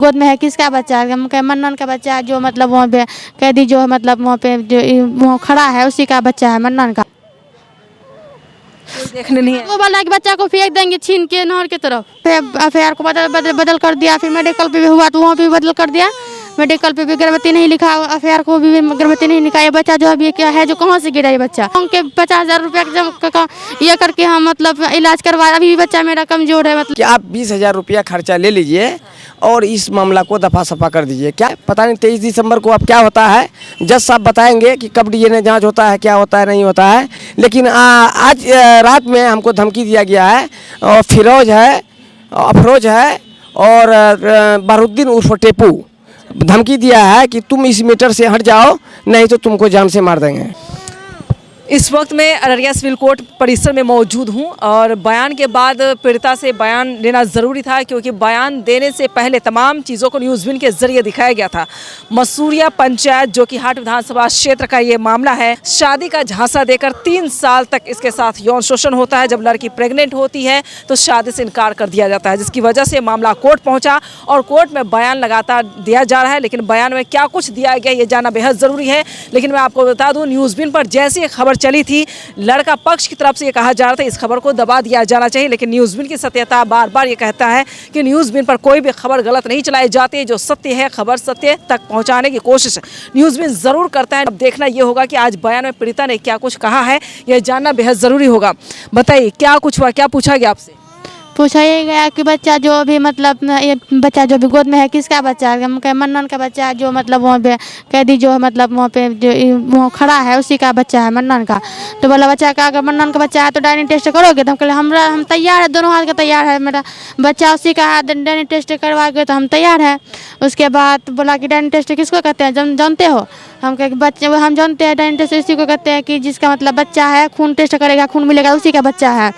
गोद में है किसका बच्चा है? हम कहे मन्नन का बच्चा है, जो मतलब वहाँ पे कैदी जो है मतलब वहाँ पे जो वहाँ खड़ा है उसी का बच्चा है, मन्नन का। कोई देखने नहीं है। वो बोला कि बच्चा को फेंक देंगे छीन के नहर की तरफ। फिर एफआईआर को बदल कर दिया, फिर मेडिकल पे भी हुआ तो वहाँ पे भी बदल कर दिया। मेडिकल पे भी गर्भवती नहीं लिखा, एफआईआर को भी गर्भवती नहीं लिखा। ये बच्चा जो अभी क्या है, जो कहाँ से गिरा ये बच्चा? उनके 50,000 रुपया ये करके हम मतलब इलाज करवाया। अभी भी बच्चा मेरा कमजोर है। मतलब कि आप 20,000 रुपया खर्चा ले लीजिए और इस मामला को दफा सफा कर दीजिए। क्या पता नहीं 23 दिसंबर को अब क्या होता है, जज साहब बताएंगे कि कब डीएनए जांच होता है, क्या होता है नहीं होता है। लेकिन आज रात में हमको धमकी दिया गया है, और फिरोज है, अफरोज है और बहरुद्दीन उर्फ टेपू धमकी दिया है कि तुम इस मीटर से हट जाओ, नहीं तो तुमको जान से मार देंगे। इस वक्त मैं अररिया सिविल कोर्ट परिसर में मौजूद हूं और बयान के बाद पीड़िता से बयान लेना ज़रूरी था, क्योंकि बयान देने से पहले तमाम चीज़ों को न्यूज़विन के जरिए दिखाया गया था। मसूरिया पंचायत जो कि हाट विधानसभा क्षेत्र का ये मामला है, शादी का झांसा देकर 3 साल तक इसके साथ यौन शोषण होता है। जब लड़की प्रेग्नेंट होती है तो शादी से इनकार कर दिया जाता है, जिसकी वजह से मामला कोर्ट पहुँचा और कोर्ट में बयान लगातार दिया जा रहा है। लेकिन बयान में क्या कुछ दिया गया ये जानना बेहद ज़रूरी है। लेकिन मैं आपको बता दूँ, न्यूज़विन पर जैसी खबर चली थी, लड़का पक्ष की तरफ से ये कहा जा रहा था इस खबर को दबा दिया जाना चाहिए। लेकिन न्यूज़विन की सत्यता बार बार ये कहता है कि न्यूज़विन पर कोई भी खबर गलत नहीं चलाई जाती। जो सत्य है, खबर सत्य तक पहुंचाने की कोशिश न्यूज़विन ज़रूर करता है। अब देखना ये होगा कि आज बयान में पीड़िता ने क्या कुछ कहा है, यह जानना बेहद ज़रूरी होगा। बताइए क्या कुछ हुआ, क्या पूछा गया आपसे? पूछा ये गया कि बच्चा जो अभी मतलब ये बच्चा जो अभी गोद में है किसका बच्चा है? हम कहे मन्नन का बच्चा है, जो मतलब वहाँ पे कैदी जो है मतलब वहाँ पे जो वहाँ खड़ा है उसी का बच्चा है, मन्नन का। तो बोला बच्चा का अगर मन्नन का बच्चा है तो डायनी टेस्ट करोगे? तो हम कहे हम तैयार है, दोनों हाथ का तैयार है, मेरा बच्चा उसी का है, डायनी टेस्ट करवाओगे तो हम तैयार है। उसके बाद बोला कि डायनी टेस्ट किसको कहते हैं, जानते हो? हम कहे बच्चे हम जानते हैं, डायनी टेस्ट इसी को कहते हैं कि जिसका मतलब बच्चा है, खून टेस्ट करेगा, खून मिलेगा, उसी का बच्चा है।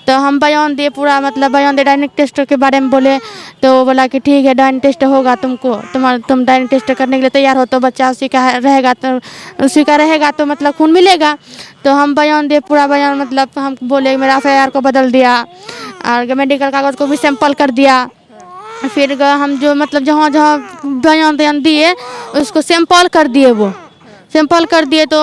तो हम बयान दिए, पूरा मतलब बयान दे डायनी टेस्ट के बारे में बोले। तो बोला कि ठीक है डायनी टेस्ट होगा, तुम डायनी टेस्ट करने के लिए तैयार हो तो बच्चा उसी का रहेगा, तो उसी का रहेगा तो मतलब खून मिलेगा। तो हम बयान दिए, पूरा बयान मतलब हम बोले, मेरा एफआईआर को बदल दिया और मेडिकल कागज़ को भी सैंपल कर दिया। फिर हम जो मतलब जहाँ जहाँ बयान दिए उसको सैंपल कर दिए, वो सैंपल कर दिए तो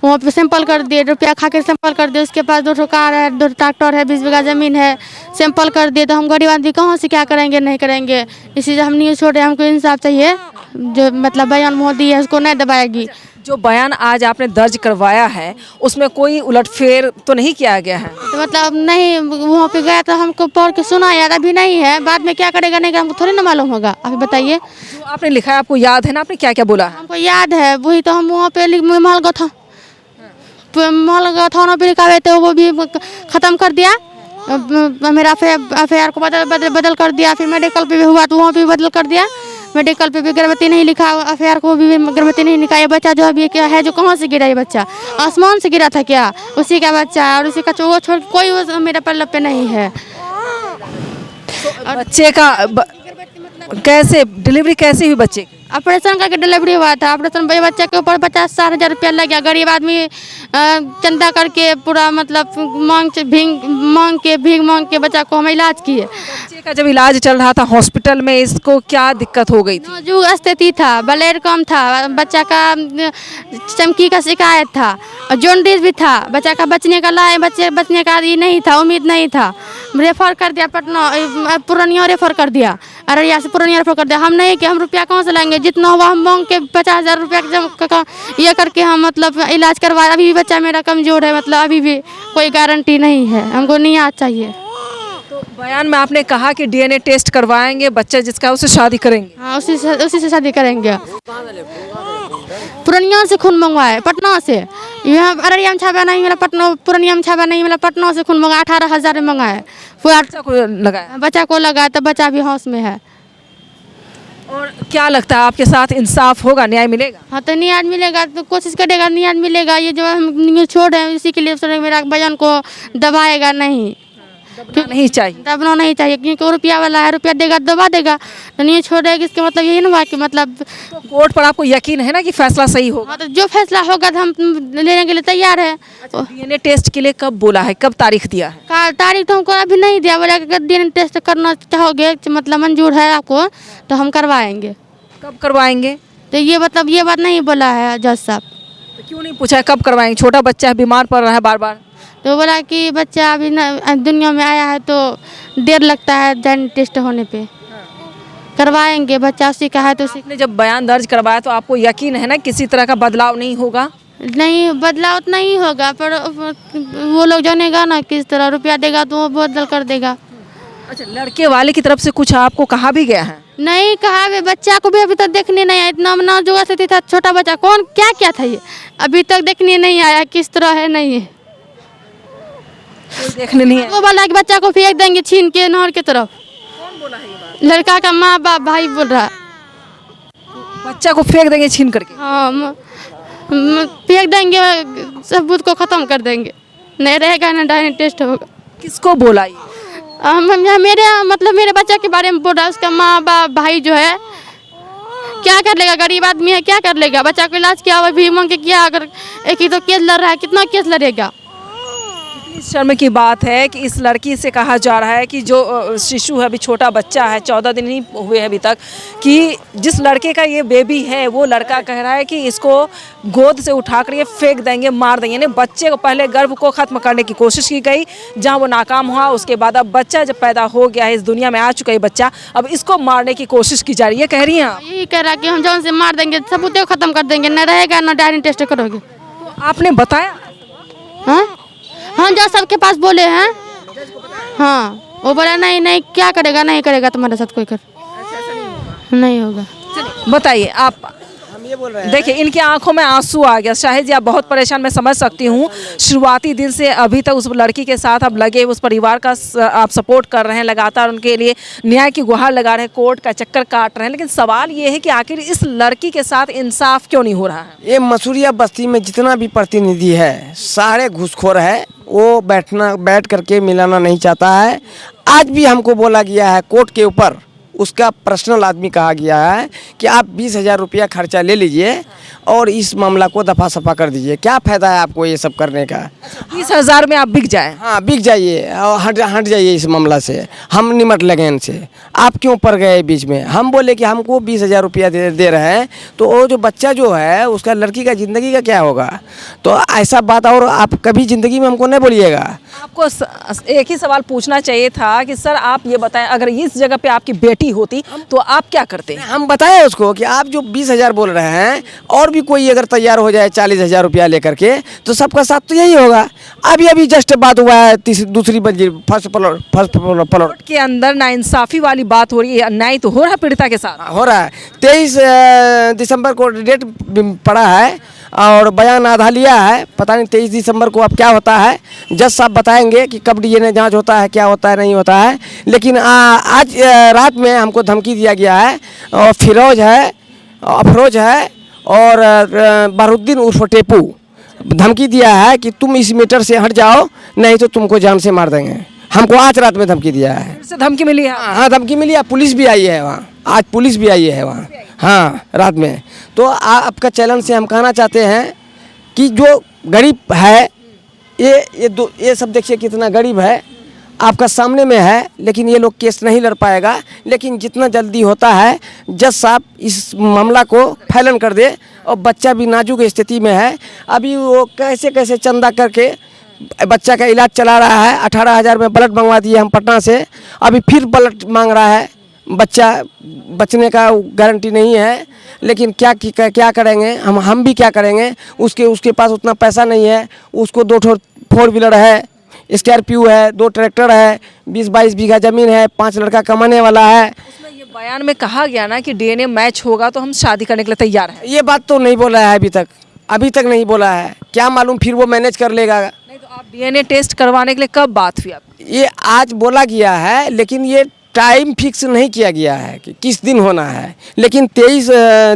वहाँ पे सैंपल कर दिए, रुपया खा के सैंपल कर दिए। उसके पास 2 कार है, 2 ट्रैक्टर है, 20 बीघा ज़मीन है, सैंपल कर दिए। तो हम गरीब आदमी कहाँ से क्या करेंगे, नहीं करेंगे। इसीलिए हम न्यूज़ छोड़ रहे हैं, हमको इंसाफ चाहिए। जो मतलब बयान मोदी है उसको नहीं दबाएगी। जो बयान आज आपने दर्ज करवाया है उसमें कोई उलटफेर तो नहीं किया गया है? तो मतलब नहीं, वहाँ पे गया तो हमको पढ़ के सुना यार, अभी नहीं है, बाद में क्या करेगा नहीं हमको थोड़ी ना मालूम होगा। अभी बताइए, जो आपने लिखा है आपको याद है ना, आपने क्या क्या बोला? हमको याद है, वही तो हम वहाँ पे मालगा थाना पे लिखा हुए थे, वो भी ख़त्म कर दिया। मेरा एफआईआर को बदल कर दिया। फिर मेडिकल पे भी हुआ तो वहाँ पे भी बदल कर दिया। मेडिकल पे भी गर्भवती नहीं लिखा, एफआईआर को भी गर्भवती नहीं लिखा। ये बच्चा जो अभी क्या है, जो कहाँ से गिरा ये बच्चा? आसमान से गिरा था क्या? उसी का बच्चा है और उसी का वो छोड़ कोई मेरे पल्ले पे नहीं है। और बच्चे का कैसे डिलीवरी कैसे हुई बच्चे की? ऑपरेशन करके डिलीवरी हुआ था। ऑपरेशन बच्चे के ऊपर 50-60 रुपया लग गया। गरीब आदमी चंदा करके पूरा मतलब भीख मांग के बच्चा को हम इलाज किए। बच्चे का जब इलाज चल रहा था हॉस्पिटल में, इसको क्या दिक्कत हो गई थी? नाजुक स्थिति था, ब्लड कम था, बच्चा का चमकी का शिकायत था और जॉन्डिस भी था। बच्चा का बचने का ये नहीं था, उम्मीद नहीं था। रेफर कर दिया पटना, पूर्णिया रेफर कर दिया, अररिया से पूर्णिया रेफर कर दिया। हम नहीं कि हम रुपया कहाँ से लाएंगे, जितना हुआ हम मांग के 50,000 रुपया ये करके हम मतलब इलाज करवाया। अभी भी बच्चा मेरा कमज़ोर है, मतलब अभी भी कोई गारंटी नहीं है, हमको न्याय चाहिए। तो बयान में आपने कहा कि डीएनए टेस्ट करवाएंगे, बच्चा जिसका उससे शादी करेंगे। हाँ, उसी से शादी करेंगे। पूर्णिया से खून मंगवाए, पटना से। यहाँ अररिया में छापा नहीं मिला, पूर्णिया में छापा नहीं मिला, पटना से खून मंगाया। 18,000 में मंगाए। बच्चा को लगाया? बच्चा को लगा तो बच्चा भी होश में है। और क्या लगता है आपके साथ इंसाफ होगा, न्याय मिलेगा? हाँ, तो न्याय मिलेगा, तो कोशिश करेगा न्याय मिलेगा। ये जो हम न्यूज़ छोड़ रहे हैं इसी के लिए मेरा बयान को दबाएगा नहीं। दबना नहीं चाहिए। दबना नहीं चाहिए, क्योंकि वो रुपया वाला है, रुपया देगा दबा देगा, तो नहीं छोड़ेगा। इसका मतलब यही ना हुआ कि मतलब तो कोर्ट पर आपको यकीन है ना कि फैसला सही होगा? हाँ, तो जो फैसला होगा तो हम लेने के लिए तैयार है। डीएनए टेस्ट के लिए कब बोला है, कब तारीख दिया है? तारीख तो हमको अभी नहीं दिया, बोला कि अगर डीएनए टेस्ट करना चाहोगे, मतलब मंजूर है आपको, तो हम करवाएंगे। कब करवाएंगे? तो ये मतलब ये बात नहीं बोला है जज साहब। तो क्यों नहीं पूछा है कब करवाएंगे? छोटा बच्चा है, बीमार पड़ रहा है बार बार। तो बोला कि बच्चा अभी दुनिया में आया है तो देर लगता है डीएनए टेस्ट होने पे, करवाएंगे। बच्चा उसी का है तो उसी। आपने जब बयान दर्ज करवाया तो आपको यकीन है ना किसी तरह का बदलाव नहीं होगा? नहीं, बदलाव तो नहीं होगा, पर वो लोग जानेगा ना किस तरह, रुपया देगा तो वो बदल कर देगा। अच्छा, लड़के वाले की तरफ से कुछ आपको कहा भी गया है? नहीं कहा, वे बच्चा को भी अभी तक देखने नहीं आया। इतना नाजुक स्थिति था, छोटा बच्चा, कौन क्या क्या था ये, अभी तक देखने नहीं आया किस तरह है नहीं है। कोई देखने नहीं है? वो बोला कि बच्चा को फेंक देंगे छीन के नहर की तरफ। कौन बोला है ये बात? लड़का का माँ बाप भाई बोल रहा है। बच्चा को फेंक देंगे छीन करके? हाँ, फेंक देंगे, सबूत को ख़त्म कर देंगे, नहीं रहेगा ना डीएनए टेस्ट होगा। किसको बोला ये? मेरे मतलब मेरे बच्चा के बारे में बोल रहा है। उसका माँ बाप भाई जो है क्या कर लेगा, गरीब आदमी है, क्या कर लेगा। बच्चा को इलाज किया, भी मांग के किया, अगर एक ही तो केस लड़ रहा है, कितना केस लड़ेगा। कितनी शर्म की बात है कि इस लड़की से कहा जा रहा है कि जो शिशु है, अभी छोटा बच्चा है, 14 दिन ही हुए हैं अभी तक, कि जिस लड़के का ये बेबी है वो लड़का कह रहा है कि इसको गोद से उठाकर ये फेंक देंगे, मार देंगे। यानी बच्चे को पहले गर्भ को ख़त्म करने की कोशिश की गई, जहां वो नाकाम हुआ। उसके बाद अब बच्चा जब पैदा हो गया है, इस दुनिया में आ चुका है बच्चा, अब इसको मारने की कोशिश की जा रही है, कह रही हैं आप? यही कह रहा है कि हम जान से मार देंगे, सबूत को ख़त्म कर देंगे, न रहेगा ना डीएनए टेस्ट करोगे। तो आपने बताया? हाँ हाँ, जज सबके पास बोले हैं। हाँ, वो बोला नहीं नहीं, क्या करेगा, नहीं करेगा तुम्हारे साथ कोई कर, नहीं होगा। बताइए आप। हम ये बोल रहे हैं, देखिए इनकी आंखों में आंसू आ गया। शाहिद जी, आप बहुत परेशान, मैं समझ सकती हूँ। शुरुआती दिन से अभी तक उस लड़की के साथ आप लगे, उस परिवार का आप सपोर्ट कर रहे हैं, लगातार उनके लिए न्याय की गुहार लगा रहे हैं, कोर्ट का चक्कर काट रहे हैं, लेकिन सवाल ये है कि आखिर इस लड़की के साथ इंसाफ क्यों नहीं हो रहा है? ये मसूरिया बस्ती में जितना भी प्रतिनिधि है सारे घूसखोर है। वो बैठ करके मिलाना नहीं चाहता है। आज भी हमको बोला गया है कोर्ट के ऊपर, उसका पर्सनल आदमी कहा गया है कि आप 20,000 रुपया खर्चा ले लीजिए और इस मामला को दफा सफा कर दीजिए। क्या फ़ायदा है आपको ये सब करने का? 20,000 में आप बिक जाए? हाँ, बिक जाइए और हट जाइए इस मामला से, हम निमट लगे इनसे। आप क्यों पड़ गए बीच में? हम बोले कि हमको 20,000 रुपया दे रहे हैं, तो वो जो बच्चा जो है उसका, लड़की का ज़िंदगी का क्या होगा? तो ऐसा बात और आप कभी ज़िंदगी में हमको नहीं बोलिएगा। आपको एक ही सवाल पूछना चाहिए था कि सर आप ये बताएं, अगर इस जगह पे आपकी बेटी होती तो आप क्या करते? हम बताए उसको कि आप जो 20,000 बोल रहे हैं, और भी कोई अगर तैयार हो जाए 40,000 रुपया लेकर के, तो सबका साथ तो यही होगा। अभी जस्ट बात हुआ है दूसरी मंजिल, फर्स्ट फ्लोर के अंदर नाइंसाफी वाली बात हो रही है। अन्याय तो हो रहा है पीड़िता के साथ? हो रहा है। 23 दिसंबर को डेट पड़ा है और बयान आधा लिया है। पता नहीं 23 दिसंबर को अब क्या होता है, जज साहब बताएंगे कि कब डीएनए जांच होता है, क्या होता है, नहीं होता है। लेकिन आज रात में हमको धमकी दिया गया है, और अफरोज है और बहारुद्दीन उर्फ टेपू धमकी दिया है कि तुम इस मीटर से हट जाओ, नहीं तो तुमको जान से मार देंगे। हमको आज रात में धमकी दिया है। फिर से धमकी मिली है? हाँ, धमकी मिली है। पुलिस भी आई है वहाँ, आज पुलिस भी आई है वहाँ, हाँ, रात में। तो आपका चैनल से हम कहना चाहते हैं कि जो गरीब है, ये सब देखिए कितना गरीब है, आपका सामने में है, लेकिन ये लोग केस नहीं लड़ पाएगा। लेकिन जितना जल्दी होता है जज साहब इस मामला को फैलन कर दे, और बच्चा भी नाजुक स्थिति में है। अभी वो कैसे चंदा करके बच्चा का इलाज चला रहा है। 18,000 में ब्लड मंगवा दिए हम पटना से, अभी फिर ब्लड मांग रहा है। बच्चा बचने का गारंटी नहीं है, लेकिन क्या करेंगे हम भी क्या करेंगे? उसके पास उतना पैसा नहीं है। उसको 2 4 व्हीलर है, स्कॉर्पियो है, 2 ट्रैक्टर है, 20-22 बीघा ज़मीन है, 5 लड़का कमाने वाला है। उसमें ये बयान में कहा गया ना कि डीएनए मैच होगा तो हम शादी करने के लिए तैयार हैं। ये बात तो नहीं बोला है अभी तक नहीं बोला है। क्या मालूम फिर वो मैनेज कर लेगा। नहीं तो आप डीएनए टेस्ट करवाने के लिए कब बात हुई आपकी? ये आज बोला गया है, लेकिन ये टाइम फिक्स नहीं किया गया है कि किस दिन होना है। लेकिन 23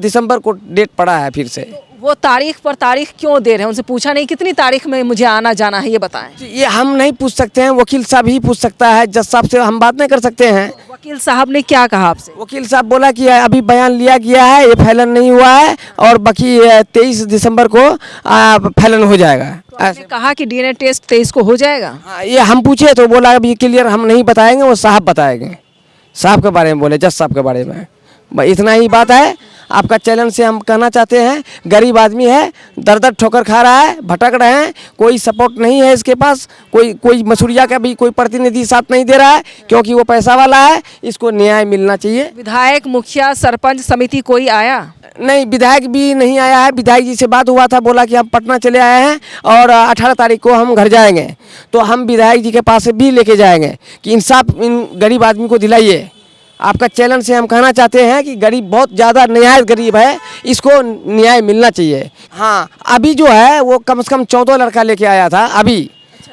दिसंबर को डेट पड़ा है फिर से। वो तारीख पर तारीख क्यों दे रहे हैं? उनसे पूछा नहीं कितनी तारीख में मुझे आना जाना है, ये बताएं। ये हम नहीं पूछ सकते हैं, वकील साहब ही पूछ सकता है, जज साहब से हम बात नहीं कर सकते हैं। वकील साहब ने क्या कहा आपसे? वकील साहब बोला कि अभी बयान लिया गया है, ये फैलन नहीं हुआ है और बाकी 23 दिसंबर को फैलन हो जाएगा। आपने कहा कि डीएनए टेस्ट 23 को हो जाएगा। हाँ, ये हम पूछे तो बोला अभी क्लियर हम नहीं बताएंगे, वो साहब बताएंगे। साहब के बारे में बोले, जज साहब के बारे में। इतना ही बात है। आपका चैनल से हम कहना चाहते हैं, गरीब आदमी है, दर दर ठोकर खा रहा है, भटक रहे हैं, कोई सपोर्ट नहीं है इसके पास, कोई मसूरिया का भी कोई प्रतिनिधि साथ नहीं दे रहा है, क्योंकि वो पैसा वाला है। इसको न्याय मिलना चाहिए। विधायक, मुखिया, सरपंच समिति कोई आया? नहीं, विधायक भी नहीं आया है। विधायक जी से बात हुआ था, बोला कि हम पटना चले आए हैं और 18 तारीख को हम घर जाएंगे। तो हम विधायक जी के पास भी लेके जाएंगे कि इंसाफ इन गरीब आदमी को दिलाइए। आपका चैनल से हम कहना चाहते हैं कि गरीब बहुत ज़्यादा नहायत गरीब है, इसको न्याय मिलना चाहिए। हाँ, अभी जो है वो कम से कम 14 लड़का लेके आया था।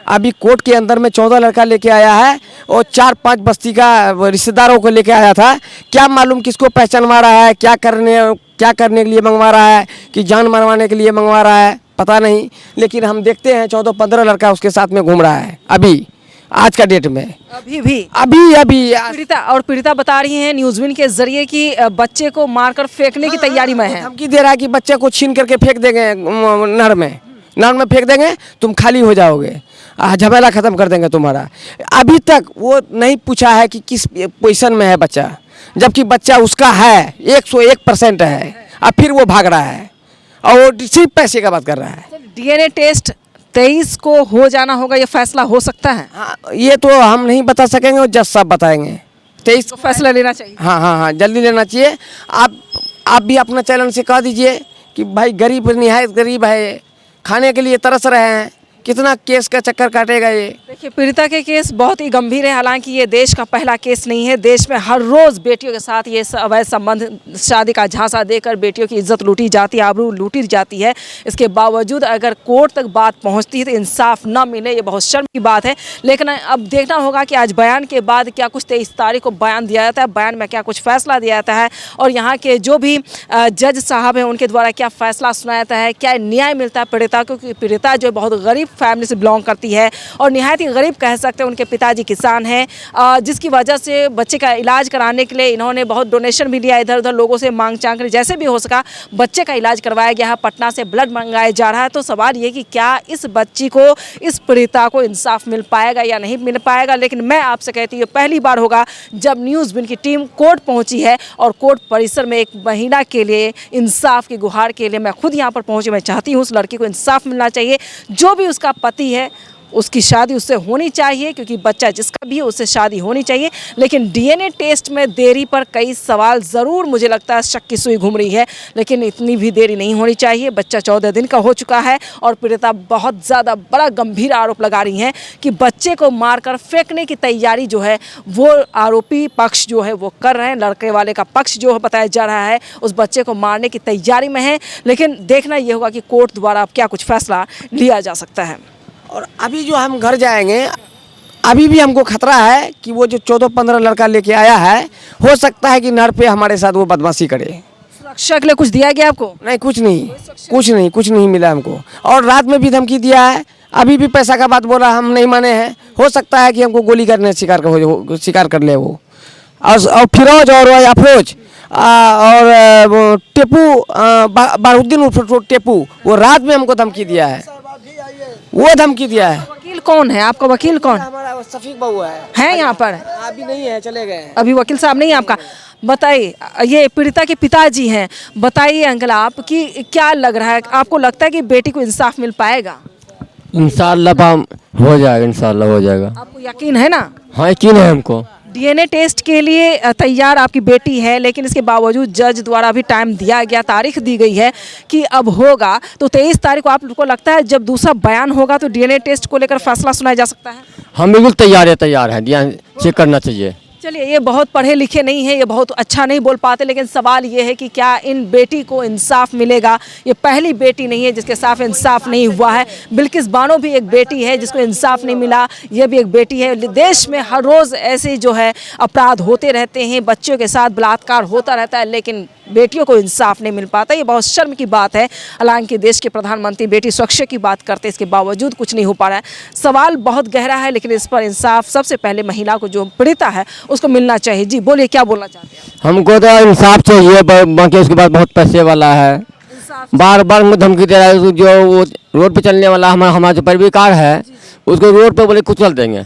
अभी कोर्ट के अंदर में 14 लड़का लेके आया है और 4-5 बस्ती का रिश्तेदारों को लेके आया था। क्या मालूम किसको पहचानवा रहा है, क्या करने के लिए मंगवा रहा है, कि जान मरवाने के लिए मंगवा रहा है, पता नहीं। लेकिन हम देखते हैं 14-15 लड़का उसके साथ में घूम रहा है अभी, आज का डेट में। अभी पीड़िता बता रही हैं न्यूज़विन के जरिए कि बच्चे को मारकर फेंकने की तैयारी में है। धमकी दे रहा है कि बच्चे को छीन करके फेंक देंगे नहर में फेंक देंगे, तुम खाली हो जाओगे, झमेला खत्म कर देंगे तुम्हारा। अभी तक वो नहीं पूछा है कि किस पोजीशन में है बच्चा, जबकि बच्चा उसका है, 101% है। अब फिर वो भाग रहा है और वो सिर्फ पैसे का बात कर रहा है। डीएनए टेस्ट 23 को हो जाना होगा, ये फैसला हो सकता है? हाँ, ये तो हम नहीं बता सकेंगे, वो जज साहब बताएंगे। 23 को फैसला लेना चाहिए। हाँ, जल्दी लेना चाहिए। आप भी अपना चैनल से कह दीजिए कि भाई गरीब निहायत गरीब है, खाने के लिए तरस रहे हैं, कितना केस का चक्कर काटेगा ये। देखिए, पीड़िता के केस बहुत ही गंभीर है। हालांकि ये देश का पहला केस नहीं है। देश में हर रोज़ बेटियों के साथ ये अवैध संबंध, शादी का झांसा देकर बेटियों की इज्जत लूटी जाती है, आबरू लूटी जाती है। इसके बावजूद अगर कोर्ट तक बात पहुंचती है तो इंसाफ न मिले, ये बहुत शर्म की बात है। लेकिन अब देखना होगा कि आज बयान के बाद क्या कुछ 23 तारीख को बयान दिया जाता है, बयान में क्या कुछ फैसला दिया जाता है और यहाँ के जो भी जज साहब हैं उनके द्वारा क्या फैसला सुनाया जाता है, क्या न्याय मिलता है पीड़िता को। क्योंकि पीड़िता जो बहुत गरीब फैमिली से बिलोंग करती है और निहायत ही गरीब कह सकते हैं। उनके पिताजी किसान हैं, जिसकी वजह से बच्चे का इलाज कराने के लिए इन्होंने बहुत डोनेशन भी लिया, इधर उधर लोगों से मांग चांग कर जैसे भी हो सका बच्चे का इलाज करवाया गया है। पटना से ब्लड मंगाया जा रहा है। तो सवाल ये कि क्या इस बच्ची को, इस पीड़िता को इंसाफ मिल पाएगा या नहीं मिल पाएगा। लेकिन मैं आपसे कहती हूँ पहली बार होगा जब न्यूज़विन की टीम कोर्ट पहुँची है और कोर्ट परिसर में एक महिला के लिए इंसाफ की गुहार के लिए मैं खुद यहाँ पर पहुँची। मैं चाहती हूँ उस लड़की को इंसाफ मिलना चाहिए, जो भी उसका पति है उसकी शादी उससे होनी चाहिए, क्योंकि बच्चा जिसका भी है उससे शादी होनी चाहिए। लेकिन डीएनए टेस्ट में देरी पर कई सवाल ज़रूर मुझे लगता है शक की सुई घूम रही है, लेकिन इतनी भी देरी नहीं होनी चाहिए। बच्चा 14 दिन का हो चुका है और पीड़िता बहुत ज़्यादा बड़ा गंभीर आरोप लगा रही हैं कि बच्चे को मारकर फेंकने की तैयारी जो है वो आरोपी पक्ष जो है वो कर रहे हैं। लड़के वाले का पक्ष जो बताया जा रहा है उस बच्चे को मारने की तैयारी में है। लेकिन देखना ये होगा कि कोर्ट द्वारा अब क्या कुछ फैसला लिया जा सकता है। और अभी जो हम घर जाएंगे, अभी भी हमको खतरा है कि वो जो 14-15 लड़का लेके आया है, हो सकता है कि नहर पे हमारे साथ वो बदमाशी करे। सुरक्षा के लिए कुछ दिया गया आपको? नहीं, कुछ नहीं मिला हमको। और रात में भी धमकी दिया है, अभी भी पैसा का बात बोला, हम नहीं माने हैं। हो सकता है कि हमको गोली करने शिकार कर ले वो। और फिरोज और अफरोज और टेपू, बारूद्दीन टेपू, वो रात में हमको धमकी दिया है। वकील कौन है आपका? वकील कौन? हमारा शफीक बाबू है यहाँ पर? अभी नहीं है, चले गए। अभी वकील साहब नहीं है आपका? बताइए, ये पीड़िता के पिताजी हैं। बताइए अंकल, आप कि क्या लग रहा है, आपको लगता है कि बेटी को इंसाफ मिल पाएगा? इंशाल्लाह हो जाएगा, इंशाल्लाह हो जाएगा। आपको यकीन है ना? हाँ, यकीन है हमको। डीएनए टेस्ट के लिए तैयार आपकी बेटी है, लेकिन इसके बावजूद जज द्वारा भी टाइम दिया गया, तारीख दी गई है कि अब होगा। तो 23 तारीख को आप लोग को लगता है जब दूसरा बयान होगा तो डीएनए टेस्ट को लेकर फैसला सुनाया जा सकता है? हम बिल्कुल तैयार हैं, चेक करना चाहिए। चलिए, ये बहुत पढ़े लिखे नहीं है, ये बहुत अच्छा नहीं बोल पाते, लेकिन सवाल ये है कि क्या इन बेटी को इंसाफ मिलेगा? ये पहली बेटी नहीं है जिसके साथ इंसाफ नहीं हुआ है। बिल्किस बानो भी एक बेटी है जिसको इंसाफ नहीं मिला, ये भी एक बेटी है। देश में हर रोज़ ऐसे जो है अपराध होते रहते हैं, बच्चों के साथ बलात्कार होता रहता है, लेकिन बेटियों को इंसाफ नहीं मिल पाता। ये बहुत शर्म की बात है। हालांकि देश के प्रधानमंत्री बेटी सुरक्षा की बात करते, इसके बावजूद कुछ नहीं हो पा रहा है। सवाल बहुत गहरा है, लेकिन इस पर इंसाफ सबसे पहले महिला को जो पीड़िता है उसको मिलना चाहिए। जी बोलिए, क्या बोलना चाहते हैं? हमको तो इंसाफ चाहिए, बाकी उसके बाद बहुत पैसे वाला है, बार बार मुझे धमकी दे रहा है। जो वो रोड पे चलने वाला हमारा जो पैरवीकार है उसको रोड पे बोले कुचल देंगे।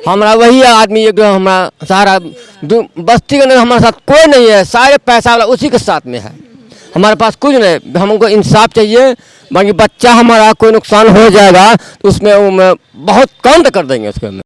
हमारा वही आदमी एक हमारा सारा बस्ती के अंदर हमारे साथ कोई नहीं है, सारे पैसा वाला उसी के साथ में है, हमारे पास कुछ नहीं। हमको इंसाफ चाहिए। बाकी बच्चा हमारा कोई नुकसान हो जाएगा तो उसमें बहुत कम कर देंगे उसके में।